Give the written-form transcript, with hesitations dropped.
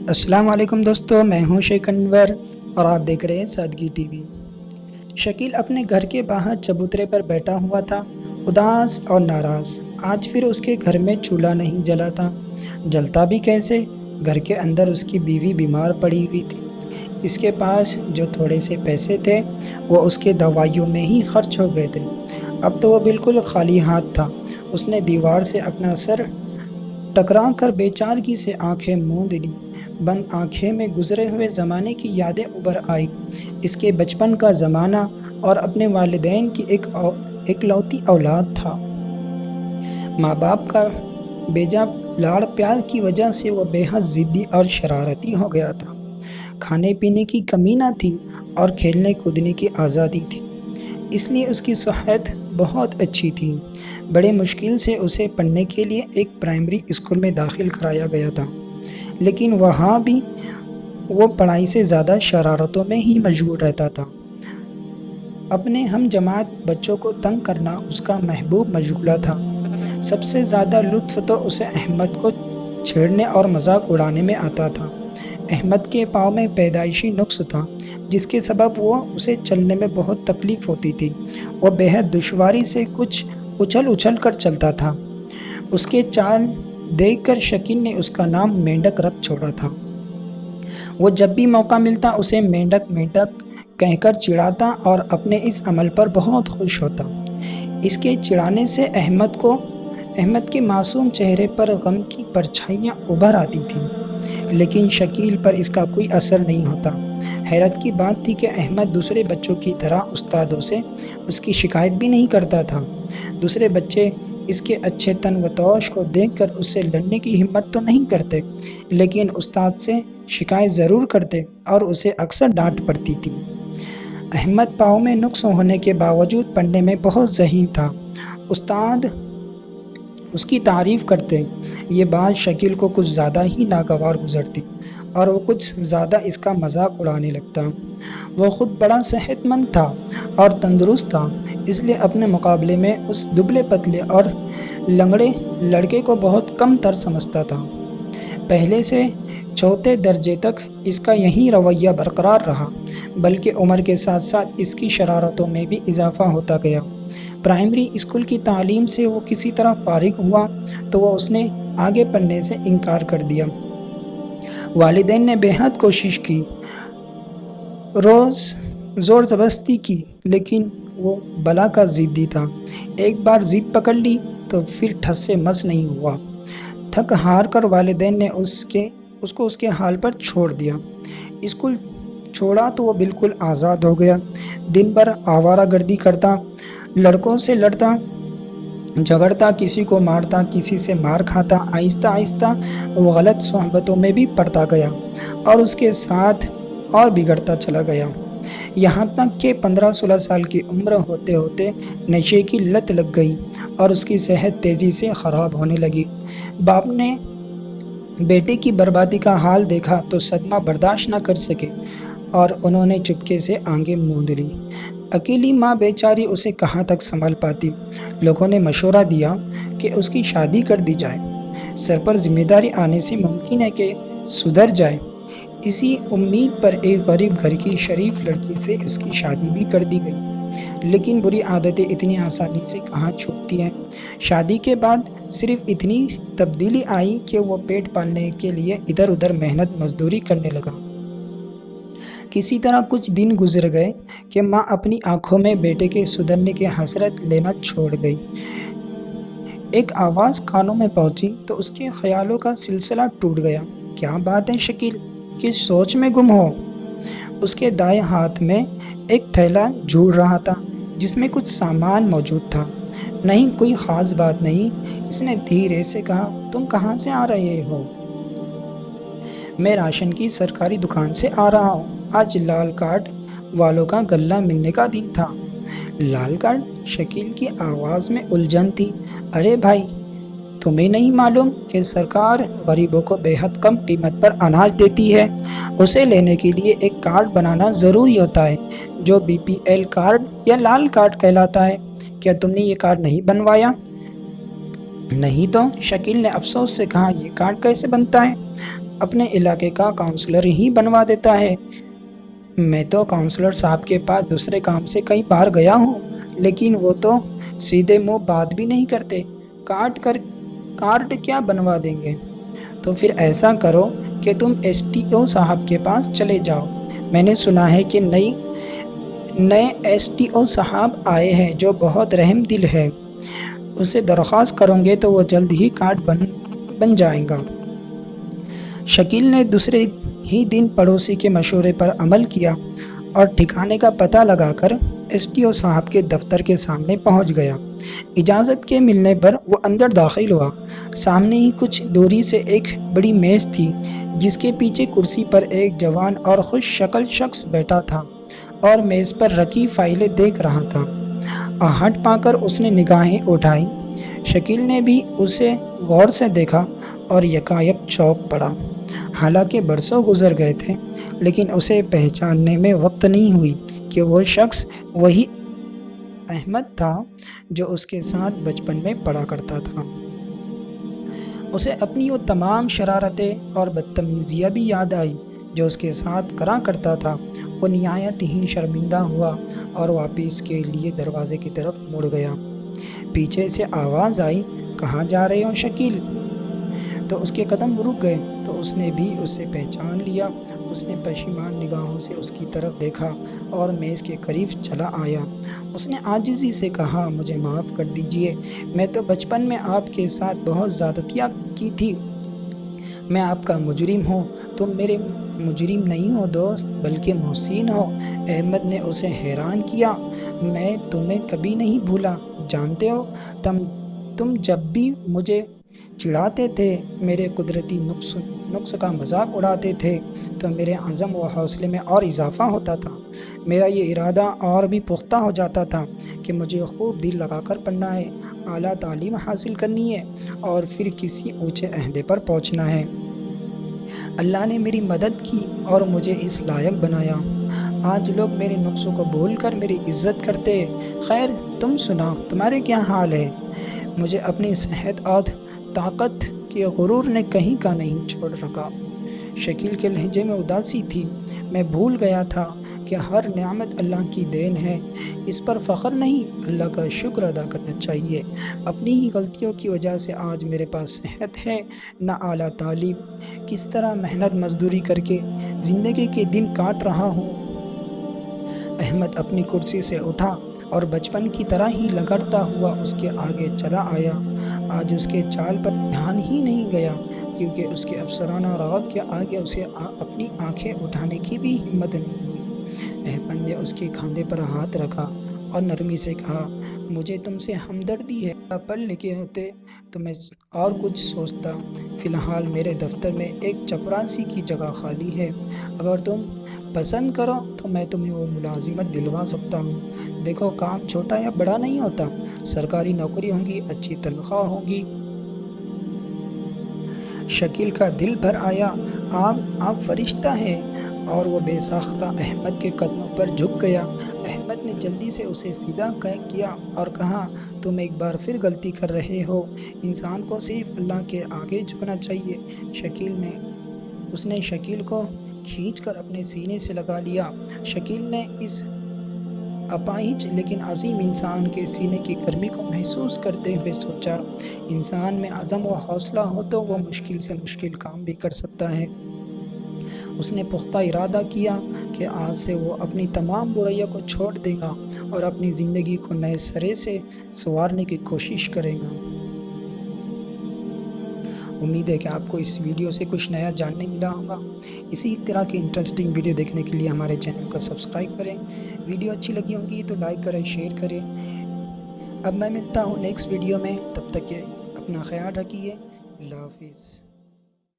السلام علیکم دوستو، میں ہوں شیخ انور اور آپ دیکھ رہے ہیں سادگی ٹی وی۔ شکیل اپنے گھر کے باہر چبوترے پر بیٹھا ہوا تھا، اداس اور ناراض۔ آج پھر اس کے گھر میں چولہا نہیں جلا تھا۔ جلتا بھی کیسے؟ گھر کے اندر اس کی بیوی بیمار پڑی ہوئی تھی۔ اس کے پاس جو تھوڑے سے پیسے تھے وہ اس کے دوائیوں میں ہی خرچ ہو گئے تھے۔ اب تو وہ بالکل خالی ہاتھ تھا۔ اس نے دیوار سے اپنا سر ٹکرا کر بے چارگی سے آنکھیں موند لیں۔ بند آنکھیں میں گزرے ہوئے زمانے کی یادیں ابھر آئی، اس کے بچپن کا زمانہ اور اپنے والدین کی اکلوتی اولاد تھا۔ ماں باپ کا بیجا لاڑ پیار کی وجہ سے وہ بے حد ضدی اور شرارتی ہو گیا تھا۔ کھانے پینے کی کمی نہ تھی اور کھیلنے کودنے کی آزادی تھی، اس لیے اس کی صحت بہت اچھی تھی۔ بڑے مشکل سے اسے پڑھنے کے لیے ایک پرائمری اسکول میں داخل کرایا گیا تھا، لیکن وہاں بھی وہ پڑھائی سے زیادہ شرارتوں میں ہی مشغول رہتا تھا۔ اپنے ہم جماعت بچوں کو تنگ کرنا اس کا محبوب مشغلہ تھا۔ سب سے زیادہ لطف تو اسے احمد کو چھیڑنے اور مذاق اڑانے میں آتا تھا۔ احمد کے پاؤں میں پیدائشی نقص تھا، جس کے سبب وہ اسے چلنے میں بہت تکلیف ہوتی تھی۔ وہ بے حد دشواری سے کچھ اچھل اچھل کر چلتا تھا۔ اس کے چال دیکھ کر شکیل نے اس کا نام مینڈک رکھ چھوڑا تھا۔ وہ جب بھی موقع ملتا اسے مینڈک مینڈک کہہ کر چڑھاتا اور اپنے اس عمل پر بہت خوش ہوتا۔ اس کے چڑھانے سے احمد کے معصوم چہرے پر غم کی پرچھائیاں ابھر آتی تھیں، لیکن شکیل پر اس کا کوئی اثر نہیں ہوتا۔ حیرت کی بات تھی کہ احمد دوسرے بچوں کی طرح استادوں سے اس کی شکایت بھی نہیں کرتا تھا۔ دوسرے بچے اس کے اچھے تن و توش کو دیکھ کر اس سے لڑنے کی ہمت تو نہیں کرتے، لیکن استاد سے شکایت ضرور کرتے اور اسے اکثر ڈانٹ پڑتی تھی۔ احمد پاؤں میں نقص ہونے کے باوجود پڑھنے میں بہت ذہین تھا۔ استاد اس کی تعریف کرتے، یہ بات شکیل کو کچھ زیادہ ہی ناگوار گزرتی اور وہ کچھ زیادہ اس کا مذاق اڑانے لگتا۔ وہ خود بڑا صحت مند تھا اور تندرست تھا، اس لیے اپنے مقابلے میں اس دبلے پتلے اور لنگڑے لڑکے کو بہت کم تر سمجھتا تھا۔ پہلے سے چوتھے درجے تک اس کا یہی رویہ برقرار رہا، بلکہ عمر کے ساتھ ساتھ اس کی شرارتوں میں بھی اضافہ ہوتا گیا۔ پرائمری اسکول کی تعلیم سے وہ کسی طرح فارغ ہوا تو اس نے آگے پڑھنے سے انکار کر دیا۔ والدین نے بے حد کوشش کی، زور زبردستی کی، لیکن وہ بلا کا ضدی تھا۔ ایک بار ضد پکڑ لی تو پھر ٹھس سے مس نہیں ہوا۔ تھک ہار کر والدین نے اس کو اس کے حال پر چھوڑ دیا۔ اسکول چھوڑا تو وہ بالکل آزاد ہو گیا۔ دن بھر آوارہ گردی کرتا، لڑکوں سے لڑتا جھگڑتا، کسی کو مارتا، کسی سے مار کھاتا۔ آہستہ آہستہ وہ غلط صحبتوں میں بھی پڑتا گیا اور اس کے ساتھ اور بگڑتا چلا گیا، یہاں تک کہ 15-16 سال کی عمر ہوتے ہوتے نشے کی لت لگ گئی اور اس کی صحت تیزی سے خراب ہونے لگی۔ باپ نے بیٹے کی بربادی کا حال دیکھا تو صدمہ برداشت نہ کر سکے اور انہوں نے چپکے سے آنکھیں موند لی۔ اکیلی ماں بیچاری اسے کہاں تک سنبھال پاتی۔ لوگوں نے مشورہ دیا کہ اس کی شادی کر دی جائے، سر پر ذمہ داری آنے سے ممکن ہے کہ سدھر جائے۔ اسی امید پر ایک غریب گھر کی شریف لڑکی سے اس کی شادی بھی کر دی گئی، لیکن بری عادتیں اتنی آسانی سے کہاں چھوٹتی ہیں۔ شادی کے بعد صرف اتنی تبدیلی آئی کہ وہ پیٹ پالنے کے لیے ادھر ادھر محنت مزدوری کرنے لگا۔ کسی طرح کچھ دن گزر گئے کہ ماں اپنی آنکھوں میں بیٹے کے سدھرنے کی حسرت لینا چھوڑ گئی۔ ایک آواز کانوں میں پہنچی تو اس کے خیالوں کا سلسلہ ٹوٹ گیا۔ کیا بات ہے شکیل، کس سوچ میں گم ہو؟ اس کے دائیں ہاتھ میں ایک تھیلا جھول رہا تھا جس میں کچھ سامان موجود تھا۔ نہیں، کوئی خاص بات نہیں، اس نے دھیرے سے کہا۔ تم کہاں سے آ رہے ہو؟ میں راشن کی سرکاری دکان سے آ رہا ہوں، آج لال کارڈ والوں کا غلہ ملنے کا دن تھا۔ لال کارڈ؟ شکیل کی آواز میں الجھن تھی۔ ارے بھائی، تمہیں نہیں معلوم کہ سرکار غریبوں کو بے حد کم قیمت پر اناج دیتی ہے؟ اسے لینے کے لیے ایک کارڈ بنانا ضروری ہوتا ہے جو BPL کارڈ یا لال کارڈ کہلاتا ہے۔ کیا تم نے یہ کارڈ نہیں بنوایا؟ نہیں تو، شکیل نے افسوس سے کہا۔ یہ کارڈ کیسے بنتا ہے؟ اپنے علاقے کا کونسلر ہی بنوا دیتا ہے۔ میں تو کونسلر صاحب کے پاس دوسرے کام سے کئی بار گیا ہوں، لیکن وہ تو سیدھے منہ بات بھی نہیں کرتے، کارڈ کیا بنوا دیں گے۔ تو پھر ایسا کرو کہ تم SDO صاحب کے پاس چلے جاؤ۔ میں نے سنا ہے کہ نئے SDO صاحب آئے ہیں جو بہت رحم دل ہے، اسے درخواست کرو گے تو وہ جلد ہی کارڈ بن جائے گا۔ شکیل نے دوسرے ہی دن پڑوسی کے مشورے پر عمل کیا اور ٹھکانے کا پتہ لگا کر SDO صاحب کے دفتر کے سامنے پہنچ گیا۔ اجازت کے ملنے پر وہ اندر داخل ہوا۔ سامنے ہی کچھ دوری سے ایک بڑی میز تھی جس کے پیچھے کرسی پر ایک جوان اور خوش شکل شخص بیٹھا تھا اور میز پر رکھی فائلیں دیکھ رہا تھا۔ آہٹ پا کر اس نے نگاہیں اٹھائیں۔ شکیل نے بھی اسے غور سے دیکھا اور یکایک چونک پڑا۔ حالانکہ برسوں گزر گئے تھے، لیکن اسے پہچاننے میں وقت نہیں ہوئی کہ وہ شخص وہی احمد تھا جو اس کے ساتھ بچپن میں پڑھا کرتا تھا۔ اسے اپنی وہ تمام شرارتیں اور بدتمیزیاں بھی یاد آئی جو اس کے ساتھ کرا کرتا تھا۔ وہ نہایت ہی شرمندہ ہوا اور واپس کے لیے دروازے کی طرف مڑ گیا۔ پیچھے سے آواز آئی، کہاں جا رہے ہو شکیل؟ تو اس کے قدم رک گئے تو اس نے بھی اسے پہچان لیا۔ اس نے پشیمان نگاہوں سے اس کی طرف دیکھا اور میز کے قریب چلا آیا۔ اس نے عاجزی سے کہا، مجھے معاف کر دیجئے، میں تو بچپن میں آپ کے ساتھ بہت زیادتیاں کی تھی۔ میں آپ کا مجرم ہوں۔ تم میرے مجرم نہیں ہو دوست، بلکہ محسن ہو۔ احمد نے اسے حیران کیا۔ میں تمہیں کبھی نہیں بھولا، جانتے ہو تم جب بھی مجھے چڑھاتے تھے، میرے قدرتی نقص کا مذاق اڑاتے تھے تو میرے عزم و حوصلے میں اور اضافہ ہوتا تھا۔ میرا یہ ارادہ اور بھی پختہ ہو جاتا تھا کہ مجھے خوب دل لگا کر پڑھنا ہے، اعلیٰ تعلیم حاصل کرنی ہے اور پھر کسی اونچے عہدے پر پہنچنا ہے۔ اللہ نے میری مدد کی اور مجھے اس لائق بنایا۔ آج لوگ میرے نقصوں کو بھول کر میری عزت کرتے ہیں۔ خیر تم سناؤ، تمہارے کیا حال ہے؟ مجھے اپنی صحت اور طاقت کے غرور نے کہیں کا نہیں چھوڑ رکھا۔ شکیل کے لہجے میں اداسی تھی۔ میں بھول گیا تھا کہ ہر نعمت اللہ کی دین ہے، اس پر فخر نہیں، اللہ کا شکر ادا کرنا چاہیے۔ اپنی ہی غلطیوں کی وجہ سے آج میرے پاس صحت ہے، نہ اعلیٰ تعلیم، کس طرح محنت مزدوری کر کے زندگی کے دن کاٹ رہا ہوں۔ احمد اپنی کرسی سے اٹھا اور بچپن کی طرح ہی لگڑتا ہوا اس کے آگے چلا آیا۔ آج اس کے چال پر دھیان ہی نہیں گیا کیونکہ اس کے افسرانہ رغب کے آگے اسے اپنی آنکھیں اٹھانے کی بھی ہمت نہیں ہوئی۔ احمد نے اس کے کھانڈے پر ہاتھ رکھا اور نرمی سے کہا، مجھے تم سے ہمدردی ہے، پڑھ لکھے ہوتے تو میں اور کچھ سوچتا۔ فی الحال میرے دفتر میں ایک چپراسی کی جگہ خالی ہے، اگر تم پسند کرو تو میں تمہیں وہ ملازمت دلوا سکتا ہوں۔ دیکھو کام چھوٹا یا بڑا نہیں ہوتا، سرکاری نوکری ہوگی، اچھی تنخواہ ہوگی۔ شکیل کا دل بھر آیا، آپ فرشتہ ہیں، اور وہ بے ساختہ احمد کے قدموں پر جھک گیا۔ احمد نے جلدی سے اسے سیدھا کیا اور کہا، تم ایک بار پھر غلطی کر رہے ہو، انسان کو صرف اللہ کے آگے جھکنا چاہیے۔ اس نے شکیل کو کھینچ کر اپنے سینے سے لگا لیا۔ شکیل نے اس اپاہج لیکن عظیم انسان کے سینے کی گرمی کو محسوس کرتے ہوئے سوچا، انسان میں عزم و حوصلہ ہو تو وہ مشکل سے مشکل کام بھی کر سکتا ہے۔ اس نے پختہ ارادہ کیا کہ آج سے وہ اپنی تمام برائیوں کو چھوڑ دے گا اور اپنی زندگی کو نئے سرے سے سنوارنے کی کوشش کرے گا۔ امید ہے کہ آپ کو اس ویڈیو سے کچھ نیا جاننے ملا ہوگا۔ اسی طرح کی انٹرسٹنگ ویڈیو دیکھنے کے لیے ہمارے چینل کو سبسکرائب کریں۔ ویڈیو اچھی لگی ہوگی تو لائک کریں، شیئر کریں۔ اب میں ملتا ہوں نیکسٹ ویڈیو میں، تب تک کے اپنا خیال رکھیے۔ اللہ حافظ۔